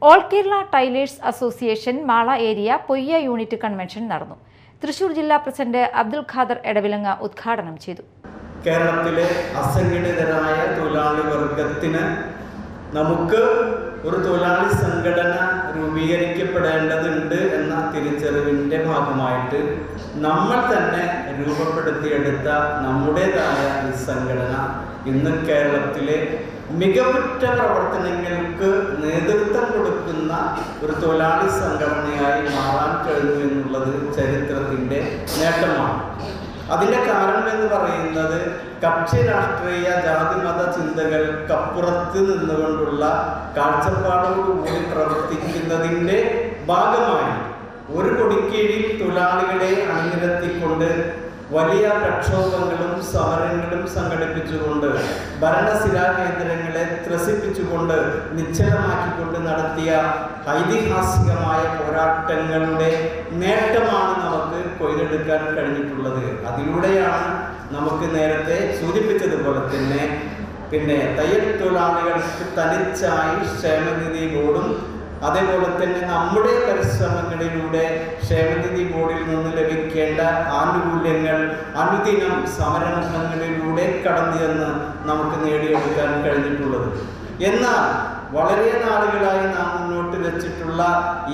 All Kerala tailors association Mala area Poyya unit convention നടന്നു. തൃശൂർ ജില്ലാ president Abdul Khader Edavilanga ഉദ്ഘാടനം ചെയ്തു. കേരളത്തിലെ അസംഘടിതരായ തൊഴിലാളി വർഗത്തിന് നമുക്ക് ഒരു തൊഴിലാളി സംഘടന രൂപീകരിക്കപ്പെടേണ്ടതുണ്ട് എന്ന തിരിച്ചറിവിൻ്റെ ഭാഗമായിട്ട് നമ്മൾ തന്നെ രൂപപ്പെടുത്തിയെടുത്ത നമ്മുടേതായ ഈ സംഘടന ഇന്ന് കേരളത്തിലെ മികവുറ്റ പ്രവർത്തനങ്ങൾക്ക് നേതൃത്വം കൊടുക്കുന്ന ഒരു തൊഴിലാളി സംഘടനയായി മാറാൻ കഴിഞ്ഞു എന്നുള്ളത് ചരിത്രത്തിൻ്റെ നേട്ടമാണ്. അതിൻ്റെ കാരണം എന്ന് പറയുന്നത് കക്ഷി രാഷ്ട്രീയ ജാതിമത ചിന്തകൾക്കപ്പുറത്ത് നിന്നുകൊണ്ടുള്ള കാഴ്ചപ്പാടോടുകൂടി പ്രവർത്തിക്കുന്നതിൻ്റെ ഭാഗമായി ഒരു കൊടിക്കീഴിൽ തൊഴിലാളികളെ അണിനിരത്തിക്കൊണ്ട് വലിയ പ്രക്ഷോഭങ്ങളും സമരങ്ങളും സംഘടിപ്പിച്ചുകൊണ്ട് ഭരണസിരാ കേന്ദ്രങ്ങളെ ത്രസിപ്പിച്ചുകൊണ്ട് നിശ്ചലമാക്കിക്കൊണ്ട് നടത്തിയ ഐതിഹാസികമായ പോരാട്ടങ്ങളുടെ നേട്ടമാണ് നമുക്ക് കൊയ്തെടുക്കാൻ കഴിഞ്ഞിട്ടുള്ളത്. അതിലൂടെയാണ് നമുക്ക് നേരത്തെ സൂചിപ്പിച്ചതുപോലെ തന്നെ തയ്യൽ തൊഴിലാളികൾക്ക് തനിച്ചായി ക്ഷേമനിധി ബോർഡും അതേപോലെ തന്നെ നമ്മുടെ പരിശ്രമങ്ങളിലൂടെ ക്ഷേമനിധി ബോർഡിൽ നിന്ന് ലഭിക്കേണ്ട ആനുകൂല്യങ്ങൾ അനുദിനം സമരമുഖങ്ങളിലൂടെ കടന്നു ചെന്ന് നമുക്ക് നേടിയെടുക്കാൻ കഴിഞ്ഞിട്ടുള്ളത്. എന്നാൽ വളരെ നാളുകളായി നാം മുന്നോട്ട് വെച്ചിട്ടുള്ള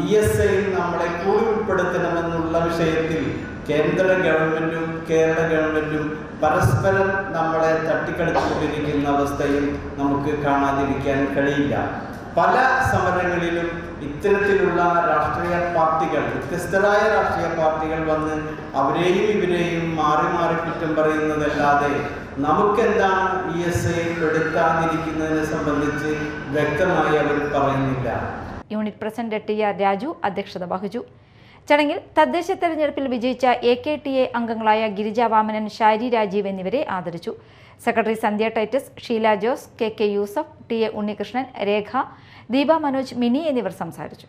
ESI നമ്മളെ കൂടി ഉൾപ്പെടുത്തണമെന്നുള്ള വിഷയത്തിൽ കേന്ദ്ര ഗവൺമെൻറ്റും കേരള ഗവൺമെൻറ്റും പരസ്പരം നമ്മളെ തട്ടിക്കളിച്ചുകൊണ്ടിരിക്കുന്ന അവസ്ഥയും നമുക്ക് കാണാതിരിക്കാൻ കഴിയില്ല. പല സമരങ്ങളിലും ഇത്തരത്തിലുള്ള രാഷ്ട്രീയ പാർട്ടികൾ, വ്യത്യസ്തരായ രാഷ്ട്രീയ പാർട്ടികൾ വന്ന് അവരെയും ഇവരെയും മാറി മാറി കുറ്റം പറയുന്നതല്ലാതെ നമുക്കെന്താണ് ESI എടുക്കാതിരിക്കുന്നതിനെ സംബന്ധിച്ച് വ്യക്തമായി അവർ പറയുന്നില്ല. യൂണിറ്റ് പ്രസിഡന്റ് TR രാജു അധ്യക്ഷത വഹിച്ചു. ചടങ്ങിൽ തദ്ദേശ തെരഞ്ഞെടുപ്പിൽ വിജയിച്ച AKTA അംഗങ്ങളായ ഗിരിജ വാമനൻ, ഷാരി രാജീവ് എന്നിവരെ ആദരിച്ചു. Secretary Sandhya Titus, Sheela Jose, KK Yusuf, TA Unnikrishnan, Rekha, Deepa Manoj, Mini എന്നിവർ സംസാരിച്ചു.